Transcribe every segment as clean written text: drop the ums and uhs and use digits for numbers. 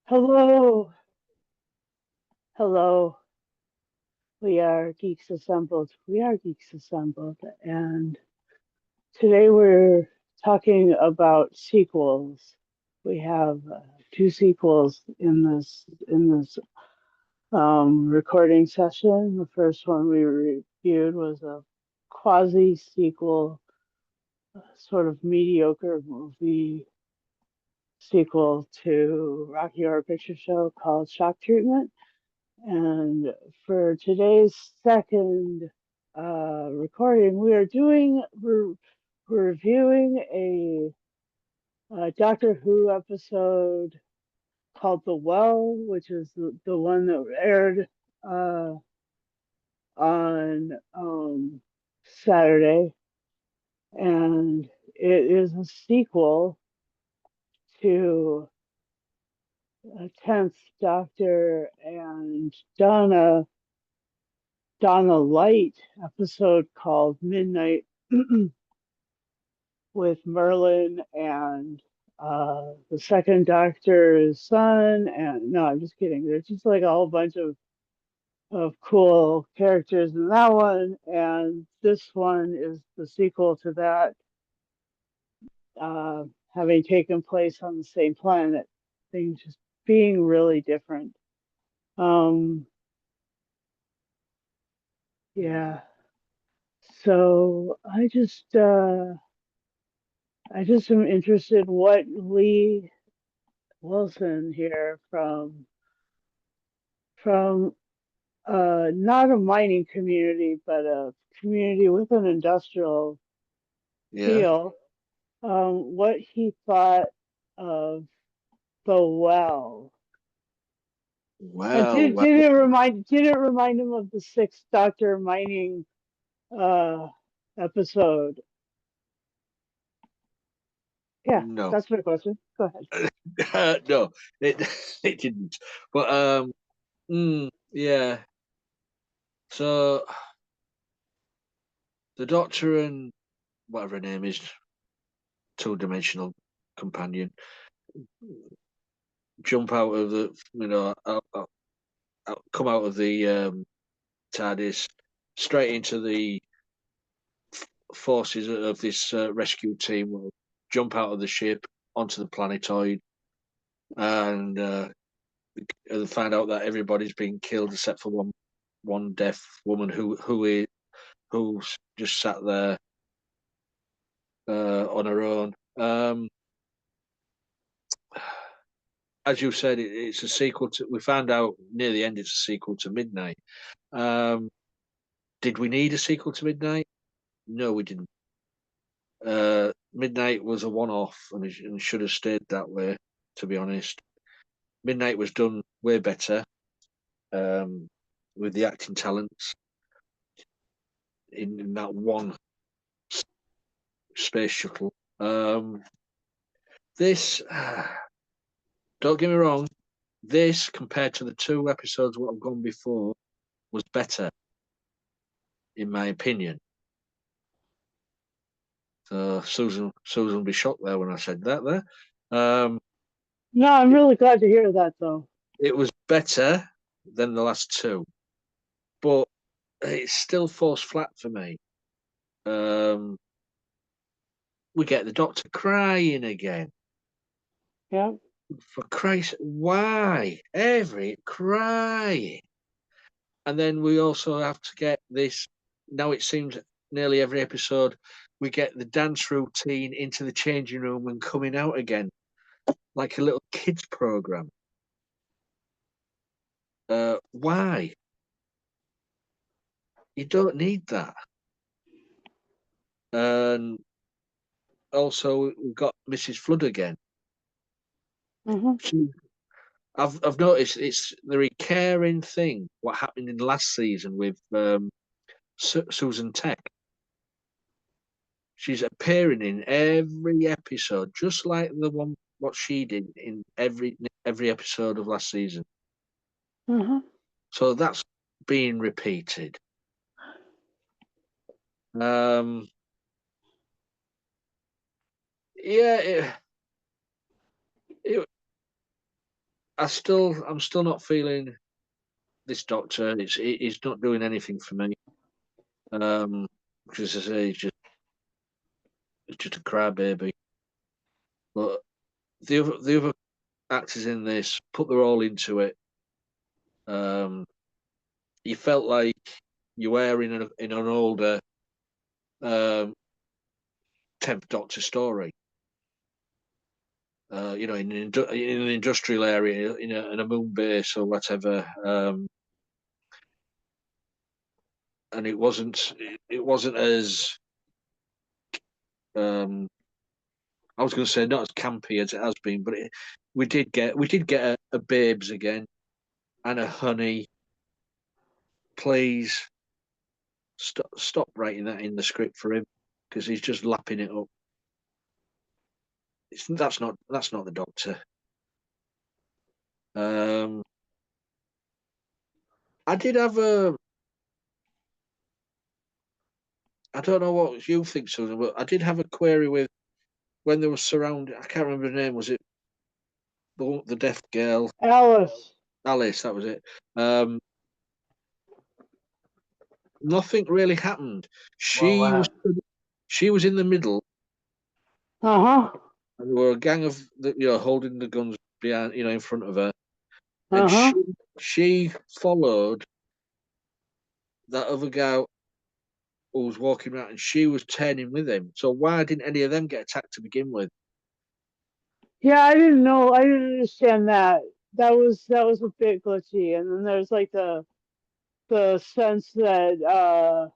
Hello, hello. We are Geeks Assembled. We are Geeks Assembled, and today we're talking about sequels. We have two sequels in this recording session. The first one we reviewed was a quasi sequel, sort of mediocre movie sequel to Rocky Horror Picture Show called Shock Treatment. And for today's second recording, we're reviewing a Doctor Who episode called The Well, which is the one that aired uh, on Saturday, and it is a sequel to a 10th Doctor and Donna Light episode called Midnight with Merlin and the second Doctor's son. And no, I'm just kidding. There's just like a whole bunch of cool characters in that one. And this one is the sequel to that, uh, having taken place on the same planet, things just being really different. Um, yeah. So I just am interested what Lee Wilson here from not a mining community, but a community with an industrial Yeah. feel, what he thought of the well. And Well, well, did it remind him of the Sixth Doctor mining uh episode? Yeah, no, that's my question. Go ahead. no, it it didn't. But yeah. So the Doctor and whatever her name is, two-dimensional companion, jump out of come out of the TARDIS straight into the forces of this rescue team. Will jump out of the ship onto the planetoid and find out that everybody's been killed except for one deaf woman who's just sat there on her own. As you said, it's a sequel to. We found out near the end it's a sequel to Midnight. Um, did we need a sequel to Midnight? No, we didn't. Midnight was a one-off and should have stayed that way. To be honest, Midnight was done way better um, with the acting talents in that one space shuttle. This, don't get me wrong, this compared to the two episodes what have gone before was better, in my opinion. So Susan will be shocked there when I said that there. Um, No, I'm it, really glad to hear that though. it was better than the last two, but it still falls flat for me. Um, we get the Doctor crying again. Yeah. For Christ, why? Every crying. And then we also have to get this. Now it seems nearly every episode we get the dance routine into the changing room and coming out again, like a little kids program. Why? You don't need that. And also we've got Mrs. Flood again. Hmm. She, I've noticed it's the recurring thing. What happened in the last season with Susan Tech. She's appearing in every episode, just like the one what she did in every episode of last season. Hmm. So that's being repeated. Um, yeah, it I'm still not feeling this Doctor. He's not doing anything for me. Because as I say, he's just a crybaby. But the other actors in this put their all into it. You felt like you were in an older um, 10th Doctor story. In an industrial area, in a moon base or whatever, and it wasn't as I was going to say not as campy as it has been, but we did get a Babes again and a Honey. Please stop writing that in the script for him because he's just lapping it up. That's not the Doctor. Um, I did have a. I don't know what you think, Susan, but I did have a query with when they were surrounded. I can't remember the name. Was it the deaf girl? Alice. Alice, that was it. Um, Nothing really happened. Well, She was she was in the middle, Uh-huh. and there were a gang of holding the guns behind, in front of her, and Uh-huh. she followed that other guy who was walking around, and she was turning with him. So why didn't any of them get attacked to begin with? Yeah, I didn't know. I didn't understand that. That was a bit glitchy. And then there's like the sense that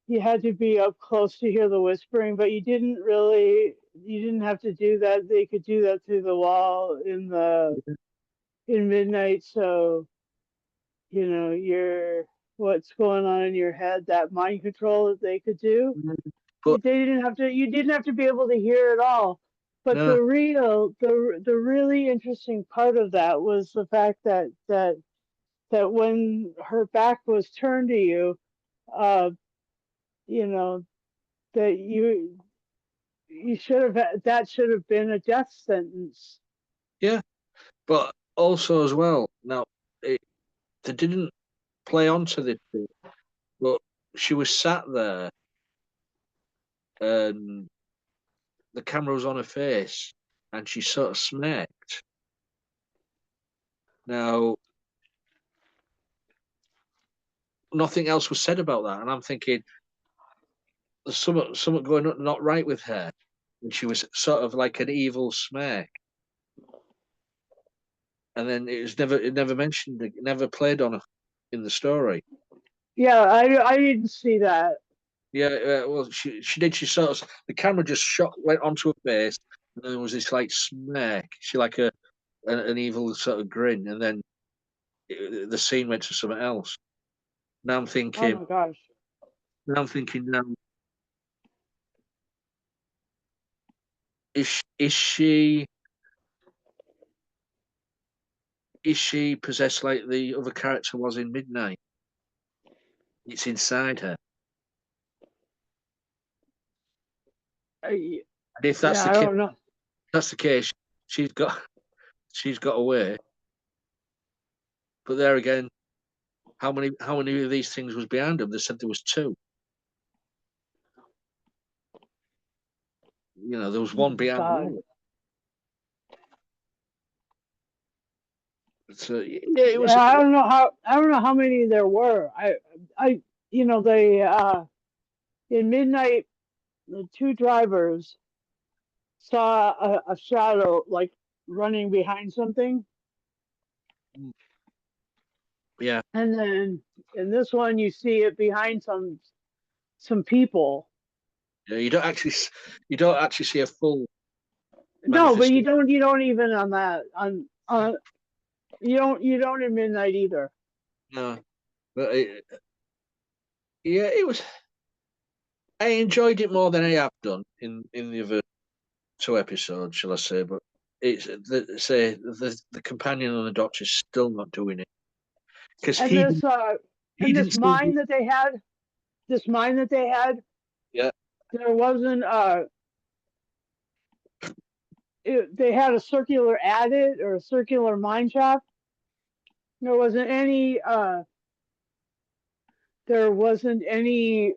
you had to be up close to hear the whispering, but you didn't have to do that. They could do that through the wall in midnight. So, your what's going on in your head, that mind control that they could do. But You didn't have to be able to hear it all. But no, the really interesting part of that was the fact that when her back was turned to you, uh, you know, that you that should have been a death sentence. yeah, but also as well. Now they didn't play onto this bit, but she was sat there and the camera was on her face and she sort of smirked. Now, nothing else was said about that, and I'm thinking there's something going on not right with her. And she was sort of like an evil smirk, and then it never mentioned, it never played on her in the story. Yeah, I didn't see that. Yeah, well, she did. She sort of the camera just went onto her face, and then there was this like smirk. She like an evil sort of grin, and then the scene went to something else. Now I'm Oh thinking, my gosh. now I'm thinking, now is she possessed like the other character was in Midnight? It's inside her, I, and if yeah, I don't know. that's the case, she's got she's got away. But there again, how many of these things was behind them? They said there was two. There was one behind the God. other. So yeah, it was. Yeah, I don't know how many there were. I they in midnight the two drivers saw a shadow like running behind something, Yeah, and then in this one you see it behind some people. yeah. You don't actually see a full No, but manifestation. you don't even on that on you don't in midnight either. No, but yeah, it was. I enjoyed it more than I have done in the other two episodes, shall I say? But it's the companion and the Doctor is still not doing it because And this he didn't seem. this mine that they had, Yeah, there wasn't they had a circular adit or a circular mine shaft. There wasn't any. There wasn't any.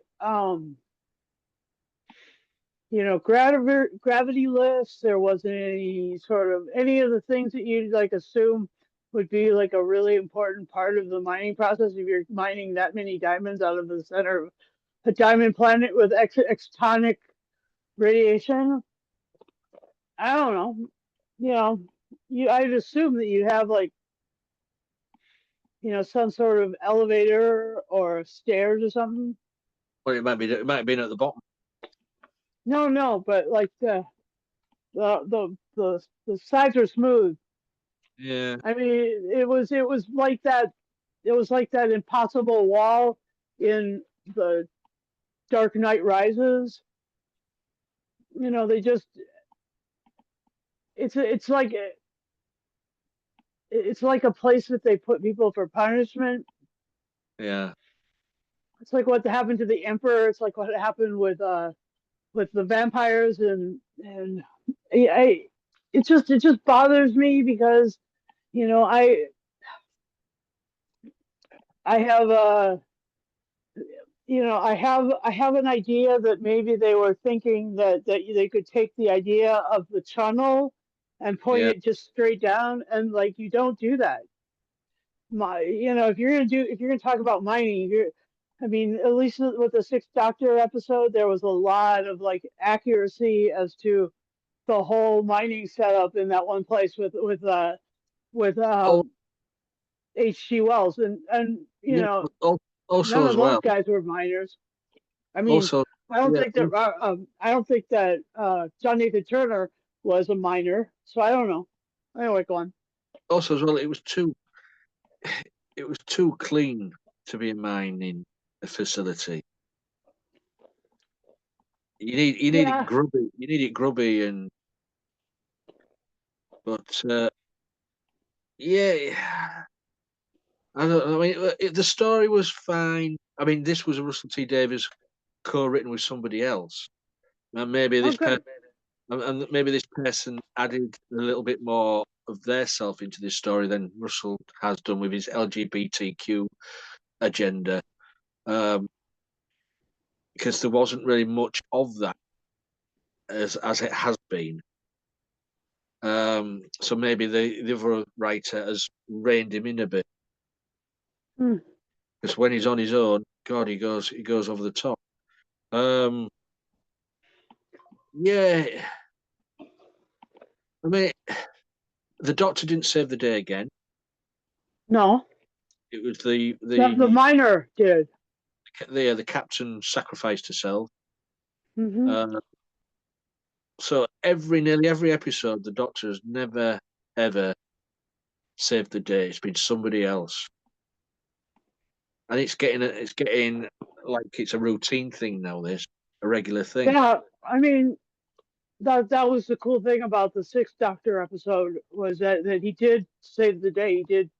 Gravity lifts. There wasn't any sort of any of the things that you'd like assume would be like a really important part of the mining process if you're mining that many diamonds out of the center of a diamond planet with extonic radiation. I don't know. You know, I'd assume that you'd have like some sort of elevator or stairs or something. Well, it might have been at the bottom. No, but like the sides are smooth. Yeah. I mean, it was like that. It was like that impossible wall in the Dark Knight Rises. They just it's like a place that they put people for punishment. Yeah. It's like what happened to the Emperor. It's like what happened with the vampires and it just bothers me because you know I I have I have an idea that maybe they were thinking that they could take the idea of the tunnel and point Yeah. it just straight down, and like you don't do that. If you're gonna talk about mining, I mean, at least with the Sixth Doctor episode, there was a lot of like accuracy as to the whole mining setup in that one place with Oh, H.G. Wells, and yeah. none Also of as those well. guys were miners. I mean, Also, I don't yeah. think that John Nathan Turner was a miner, so I don't know. Anyway, go on. Also as well, it was too clean to be a mining facility. You need it Yeah. grubby. You need it grubby and but yeah. I don't. I mean, the story was fine. I mean, this was a Russell T Davies co-written with somebody else, and Okay. maybe this person added a little bit more of their self into this story than Russell has done with his LGBTQ agenda, um, because there wasn't really much of that as it has been. So maybe the other writer has reined him in a bit Hmm. because when he's on his own, God, he goes over the top. Um, yeah, I mean, the Doctor didn't save the day again. No, It was the miner did. the captain sacrificed herself. Hmm. Uh, so nearly every episode, the Doctor has never ever saved the day. It's been somebody else, and it's getting like it's a routine thing now. This a regular thing. Yeah, I mean that was the cool thing about the Sixth Doctor episode was that he did save the day. He did,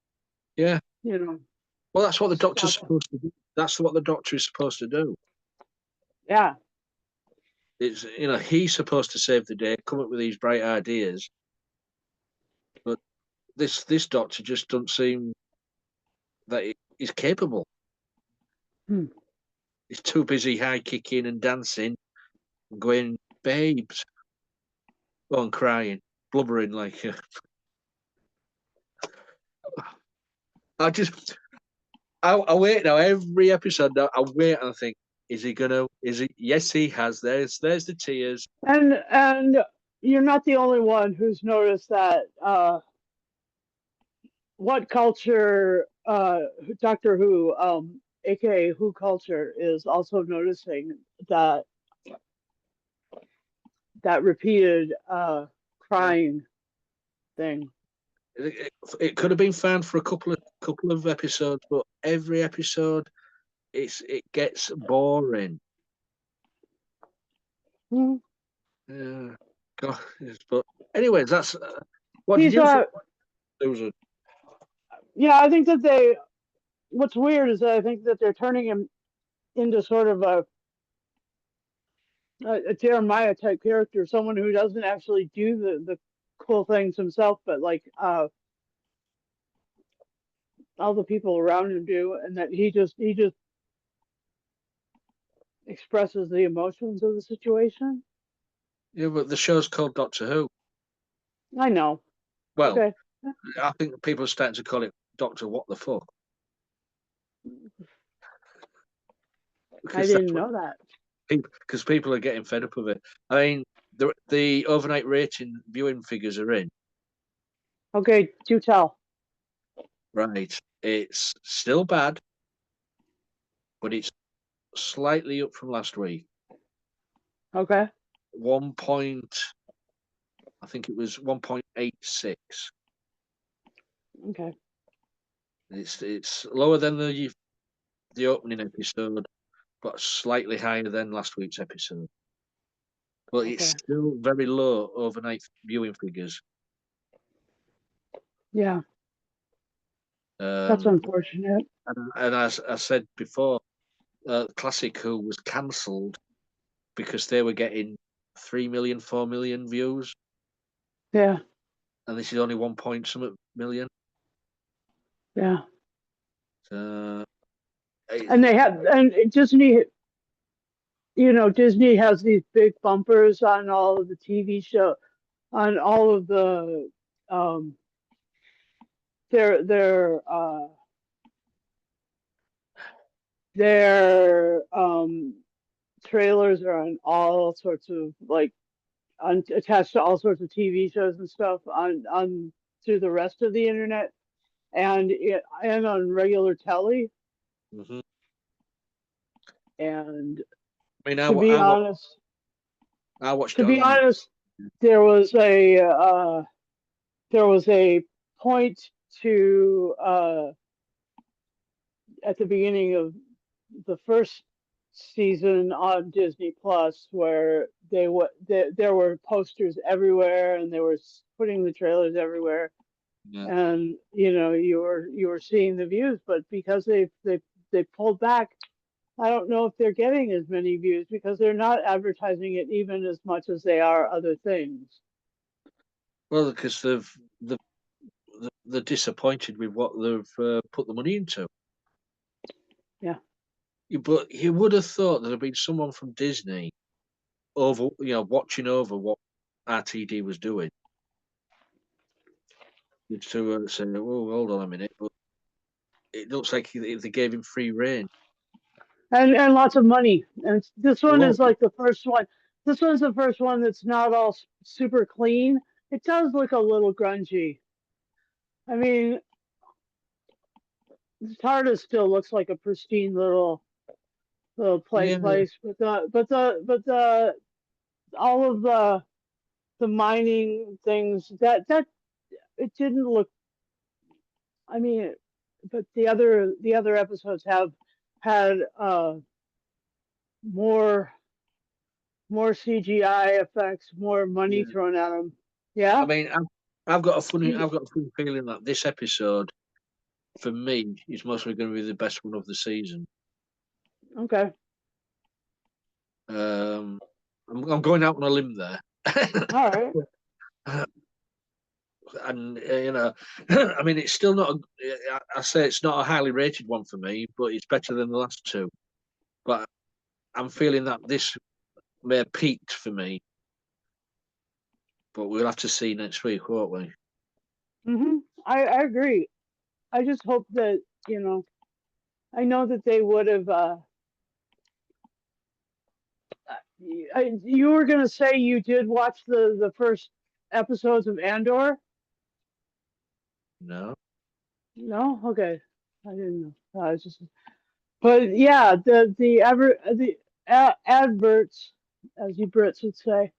Yeah. you know, Well, that's what the Doctor's stop. supposed to do. That's what the Doctor is supposed to do. Yeah. It's he's supposed to save the day, come up with these bright ideas, but this Doctor just doesn't seem that he's capable. Hmm. He's too busy high kicking and dancing and going, babes, on crying, blubbering like. I just, I wait now every episode. Now I wait and I think, is he gonna? Is he? Yes, he has. There's the tears. And you're not the only one who's noticed that what culture Doctor Who, aka Who culture, is also noticing that repeated Yeah. crying thing. It could have been found for a couple of episodes, but every episode it gets boring. Hmm. Yeah, God, but anyways, that's what did He's you think, Susan? yeah, I think that they what's weird is that I think that they're turning him into sort of a Jeremiah type character, someone who doesn't actually do cool things himself, but like all the people around him do, and that he just expresses the emotions of the situation. Yeah, but the show's called Doctor Who. I know. Well, Okay. I think people are starting to call it Doctor What the Fuck I because that's didn't what know that. people are getting fed up of it. I mean, the overnight rating viewing figures are in. Okay, do tell. Right, it's still bad, but it's slightly up from last week. Okay. 1 point, I think it was 1.86. Okay. It's lower than the opening episode, but slightly higher than last week's episode. But it's Okay. still very low overnight viewing figures. Yeah, that's Um, unfortunate. and as I said before, Classic Who was cancelled because they were getting 3 million, 4 million views, Yeah. and this is only 1 point something million. Yeah. Uh, And they have, and Disney, Disney has these big bumpers on all of the TV show, on all of the, um, their their trailers are on all sorts of like attached to all sorts of TV shows and stuff on through the rest of the internet and on regular telly. mhm. And I mean, to be honest, I watched to it be on. honest, there was a uh, there was a point to at the beginning of the first season on Disney Plus where there were posters everywhere and they were putting the trailers everywhere, Yeah. and you were seeing the views, but because they pulled back, I don't know if they're getting as many views because they're not advertising it even as much as they are other things. Well, because they're disappointed with what they've put the money into. Yeah. But you would have thought there'd have been someone from Disney over, watching over what RTD was doing. To say, oh, hold on a minute, but it looks like they gave him free reign. And lots of money. And this one Well, is like the first one. This one's the first one that's not all super clean. It does look a little grungy. I mean, the TARDIS still looks like a pristine little yeah, place, but the all of the mining things that it didn't look. I mean, but the other episodes have had more more CGI effects, more money yeah. thrown at them. I Yeah. mean, I've got a funny feeling that this episode, for me, is mostly going to be the best one of the season. Okay. Um, I'm going out on a limb there. All right. And I mean, it's still not. I say it's not a highly rated one for me, but it's better than the last two. But I'm feeling that this may have peaked for me. But we'll have to see next week, won't we? I agree. I just hope that you know. I know that they would have. You were gonna say you did watch the first episodes of Andor? No. No. Okay. I didn't know. I was just. But yeah, the adverts, as you Brits would say,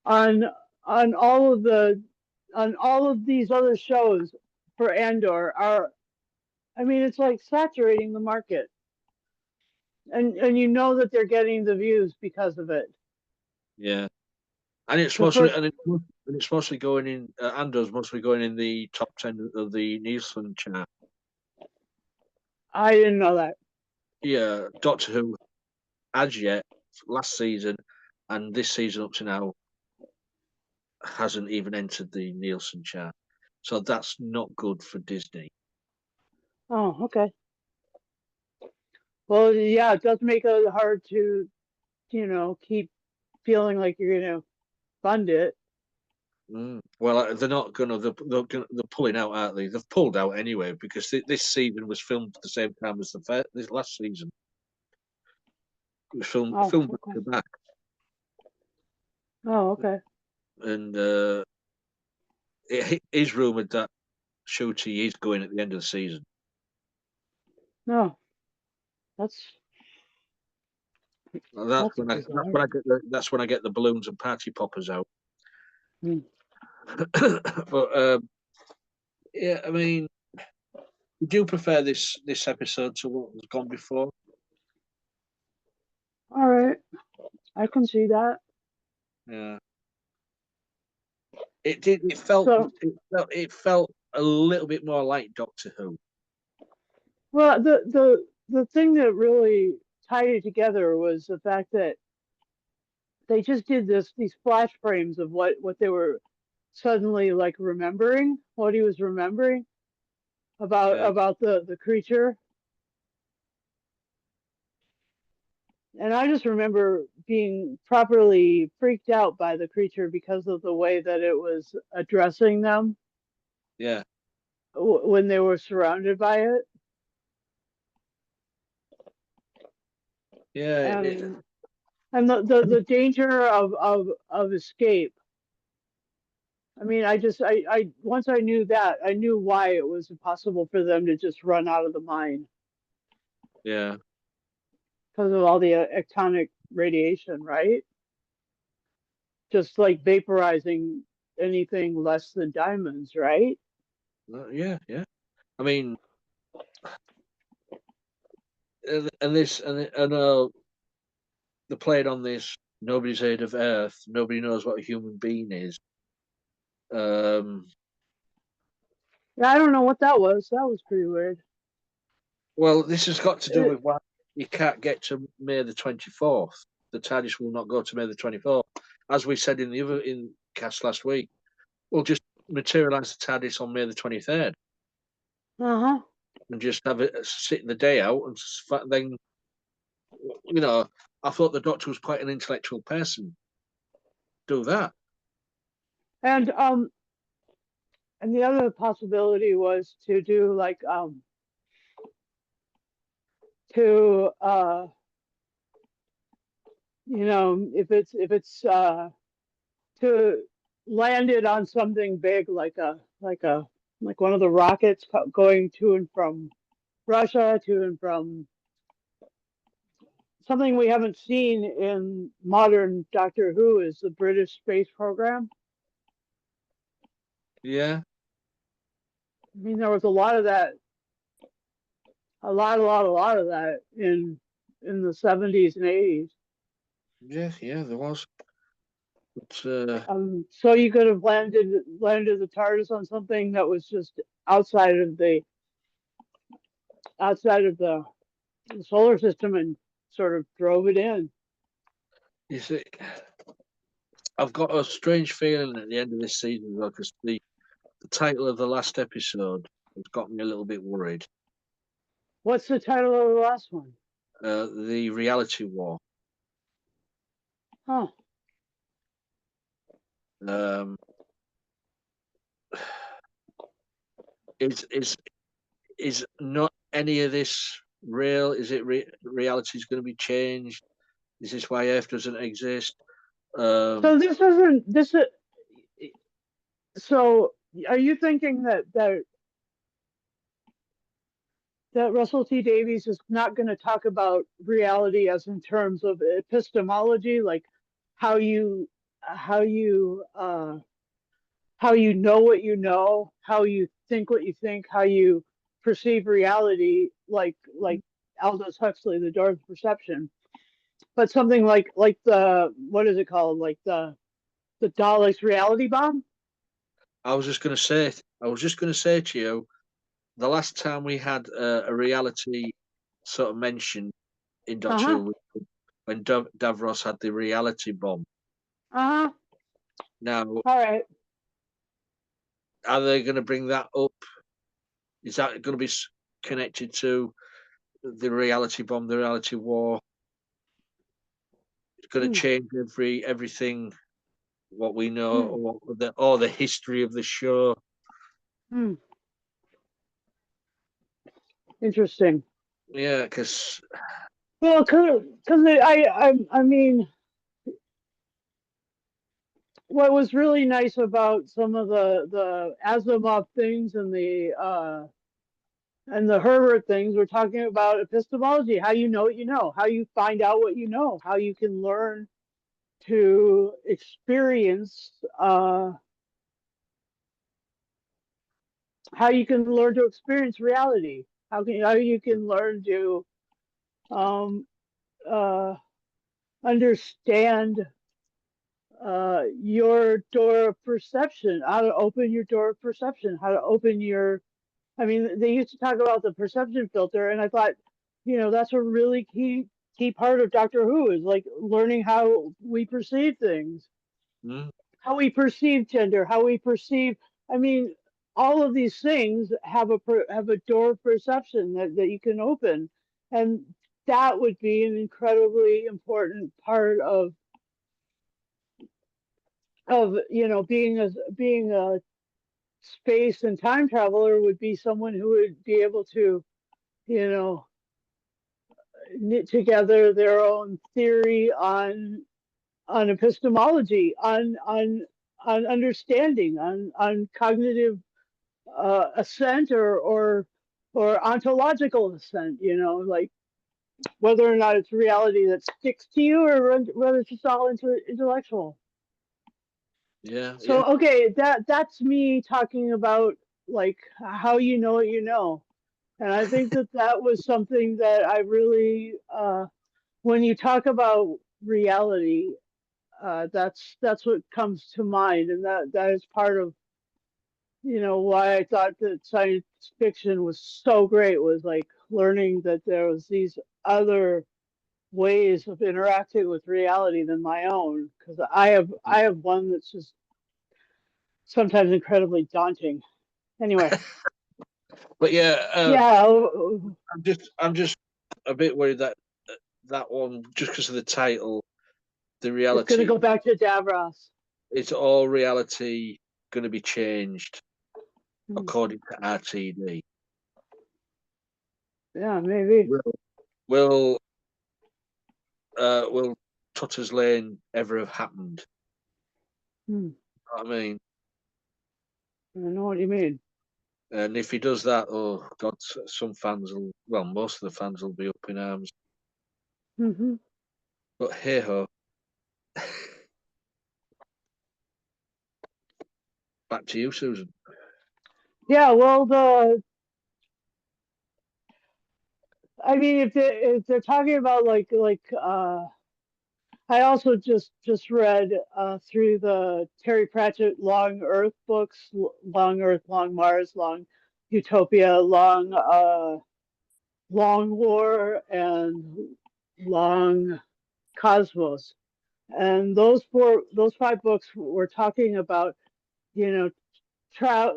on on all of the on all of these other shows for Andor are, I mean, it's like saturating the market, and you know that they're getting the views because of it. Yeah. And it's The mostly first, and it's mostly going in. Andor's mostly going in the top 10 of the Nielsen chart. I didn't know that. Yeah, Doctor Who, as yet, last season and this season up to now, hasn't even entered the Nielsen chart. So that's not good for Disney. Oh, okay. Well, yeah, it does make it hard to, keep feeling like you're gonna fund it. Well, they're not gonna. They're pulling out, aren't they? They've pulled out anyway because this season was filmed at the same time as this last season. It was Oh, filmed back okay. to back, Oh, okay. and it is rumored that Shooty is going at the end of the season. No, that's That's that's when I bizarre. that's when I get the balloons and party poppers out. Hmm. But yeah, I mean, would you prefer this episode to what was gone before? All right, I can see that. Yeah, it did. So, It felt a little bit more like Doctor Who. well, the thing that really tied it together was the fact that they just did these flash frames of what they were suddenly like remembering, what he was remembering Yeah, about the creature. And I just remember being properly freaked out by the creature because of the way that it was addressing them yeah, when they were surrounded by it. yeah. And the danger of escape. I mean, I once I knew that, I knew why it was impossible for them to just run out of the mine Yeah, because of all the ectonic radiation, right? Just like vaporizing anything less than diamonds, right? yeah, yeah. I mean, and this and the played on this. Nobody's heard of Earth. Nobody knows what a human being is. Um, Yeah, I don't know what that was. That was pretty weird. well, this has got to do It, with why you can't get to May the 24th. The TARDIS will not go to May the 24th, as we said in the other in cast last week. We'll just materialise the TARDIS on May the 23rd uh-huh. and just have it sit the day out, and then I thought the Doctor was quite an intellectual person. Do that. And and the other possibility was to do like to if it's to land it on something big like one of the rockets going to and from Russia, to and from something we haven't seen in modern Doctor Who is the British space program. Yeah, I mean, there was a lot of that, a lot of that in the 70s and 80s. yeah, yeah. There was. But So you could have landed the TARDIS on something that was just outside of the outside of the solar system and sort of drove it in. you see, I've got a strange feeling at the end of this season because the title of the last episode has got me a little bit worried. What's the title of the last one? The reality war. Huh. Um, is is not any of this real? Is it reality is going to be changed? Is this why Earth doesn't exist? So this isn't this. So are you thinking that Russell T Davies is not going to talk about reality as in terms of epistemology, like how you how you uh, how you know what you know, how you think what you think, how you perceive reality, like Aldous Huxley, The Door of Perception, but something like the what is it called, like the Daleks reality bomb? I was just going to say. I was just going to say to you, the last time we had a reality sort of mention in Uh Doctor huh. Who when Davros had the reality bomb. Uh huh. Now, All right. are they going to bring that up? Is that going to be connected to the reality bomb, the reality war? It's going to Hmm. change everything what we know, Hmm. or the history of the show. Hmm. Interesting. Yeah, because Well, because I mean, what was really nice about some of the Asimov things and the Herbert things, we're talking about epistemology, how you know what you know, how you find out what you know, how you can learn to experience, how you can learn to experience reality, how you can learn to um, uh, understand your door of perception, how to open your door of perception, how to open your. I mean, they used to talk about the perception filter, and I thought, that's a really key part of Doctor Who is like learning how we perceive things, mm, how we perceive gender, how we perceive. I mean, all of these things have a door of perception that you can open, and that would be an incredibly important part of being a space and time traveler would be someone who would be able to you know knit together their own theory on epistemology, on understanding, on cognitive assent or ontological assent. Like whether or not it's reality that sticks to you or whether it's just all intellectual. yeah, yeah, So okay, that's me talking about like how you know what you know, and I think that was something that I really when you talk about reality, that's what comes to mind, and that is part of why I thought that science fiction was so great, was like learning that there was these other ways of interacting with reality than my own, because I have one that's just sometimes incredibly daunting. Anyway, but yeah, yeah, I'm just a bit worried that that one, just because of the title, the it's going to reality, go back to Davros. it's all reality going to be changed Hmm. according to RTD. Yeah, maybe. Will will will Tutter's Lane ever have happened? Hmm. You know what I mean? I know what you mean. And if he does that, oh God, some fans will, well, most of the fans will be up in arms. Hmm. But hey ho, back to you, Susan. Yeah, well, I mean, if they're talking about I also just read through the Terry Pratchett Long Earth books, Long Earth, Long Mars, Long Utopia, Long War, and Long Cosmos. And those five books were talking about, you know, tra-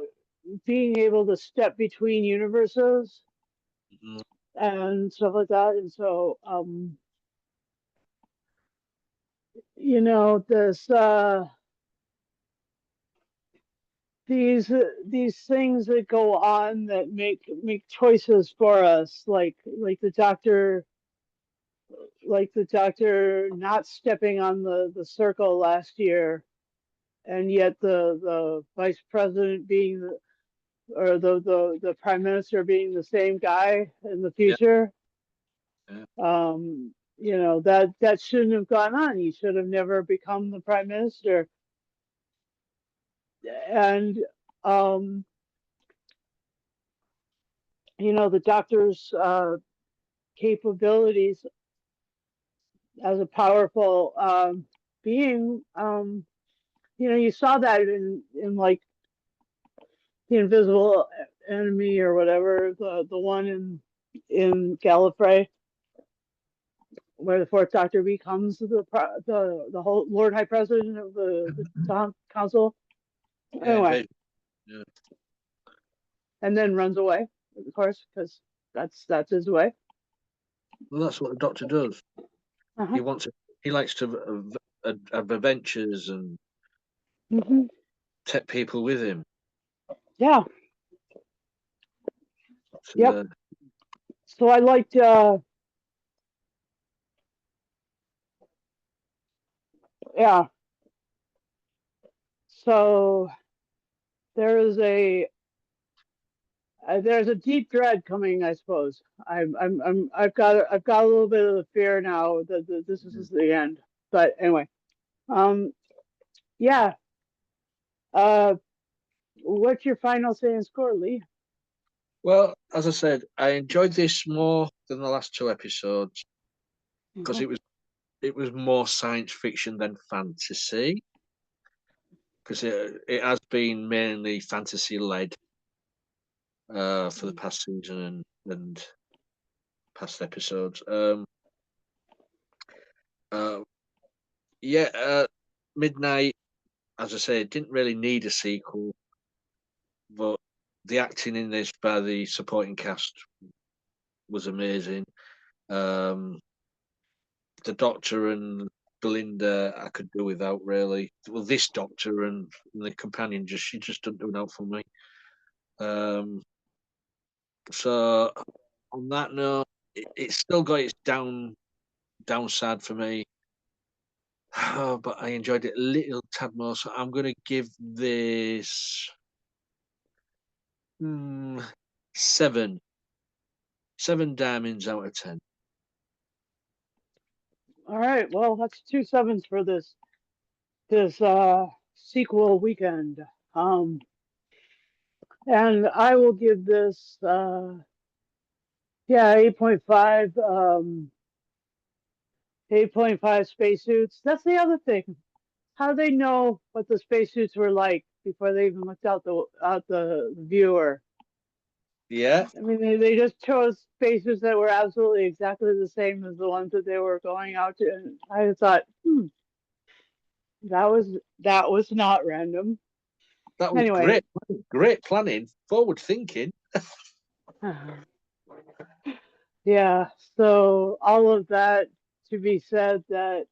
being able to step between universes Mm, and stuff like that. And so, this these things that go on that make choices for us, like the doctor not stepping on the circle last year, and yet the vice president being or the prime minister being the same guy in the yeah, future. yeah, That shouldn't have gone on. He should have never become the prime minister. And um, the doctor's capabilities as a powerful being. You saw that in like the Invisible Enemy or whatever, the one in Gallifrey, where the Fourth Doctor becomes the whole Lord High President of the Council. Yeah, Anyway, yeah. and then runs away, of course, because that's his way. Well, that's what the Doctor does. Uh-huh. He wants. He likes to have adventures and Hmm. take people with him. Yeah. Yep. To, So I liked. Yeah. So there is there's a deep dread coming, I suppose. I've got a little bit of the fear now that this is the end. But anyway, um, yeah. Uh, what's your final say and score, Lee? well, as I said, I enjoyed this more than the last two episodes because Uh-huh. it was more science fiction than fantasy. Because it has been mainly fantasy led for the past season and past episodes. Uh, yeah, Midnight, as I say, didn't really need a sequel, but the acting in this by the supporting cast was amazing. Um, the Doctor and Belinda, I could do without really. Well, this Doctor and the companion she just doesn't do enough for me. Um, so on that note, it's still got its downside for me. But I enjoyed it a little tad more. So I'm going to give this mm, seven, 7 diamonds out of 10. All right. Well, that's 2 sevens for this sequel weekend. Um, and I will give this 8.5. 8.5 spacesuits. That's the other thing. How do they know what the spacesuits were like before they even looked out the viewer? Yeah, I mean, they just chose spacesuits that were absolutely exactly the same as the ones that they were going out to. And I thought, that was not random. that was Anyway, great. Great planning, forward thinking. yeah. So all of that to be said that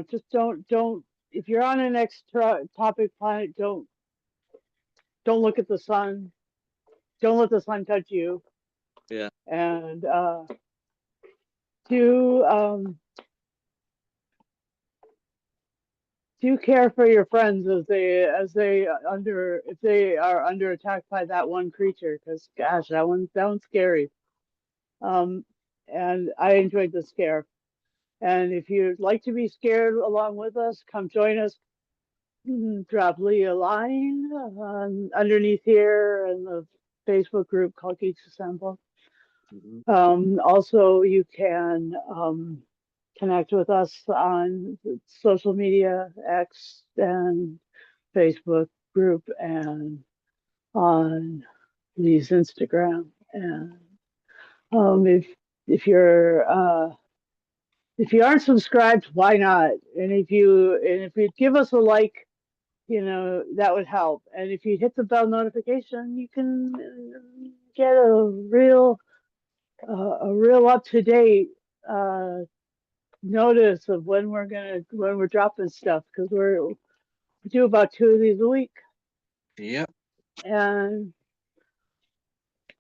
just don't if you're on an topic planet, don't look at the sun. Don't let the sun touch you. Yeah. And do do care for your friends as they under if they are under attack by that one creature, because gosh, that one's scary. Um, and I enjoyed the scare. And if you'd like to be scared along with us, come join us. Drop Lee a line underneath here in the Facebook group called Geeks Assemble. Mhm. Also, you can connect with us on social media, X and Facebook group, and on Lee's Instagram. And um, if if you're if you aren't subscribed, why not? And if you give us a like, that would help. And if you hit the bell notification, you can get a real up to date uh, notice of when we're dropping stuff, because we do about 2 of these a week. Yeah. And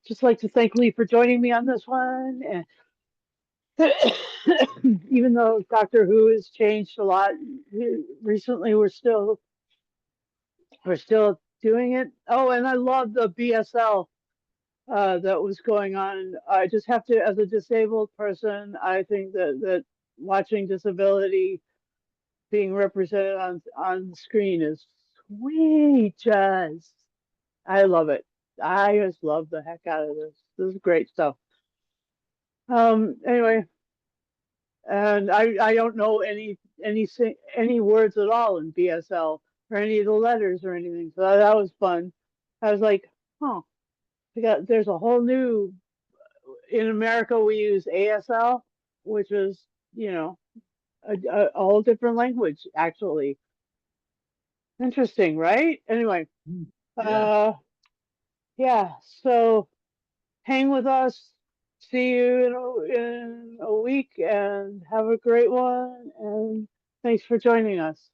just like to thank Lee for joining me on this one. And even though Doctor Who has changed a lot recently, we're still doing it. Oh, and I love the BSL that was going on. I just have to, as a disabled person, I think that watching disability being represented on the screen is sweet. Just I love it. I just love the heck out of this. This is great stuff. Anyway, and I don't know any words at all in BSL or any of the letters or anything. So that was fun. I was like, huh, there's a whole new in America we use ASL. which was, you know, a all different language, actually. Interesting, right? Anyway, Yeah. uh, yeah, so hang with us. See you in a week and have a great one. And thanks for joining us.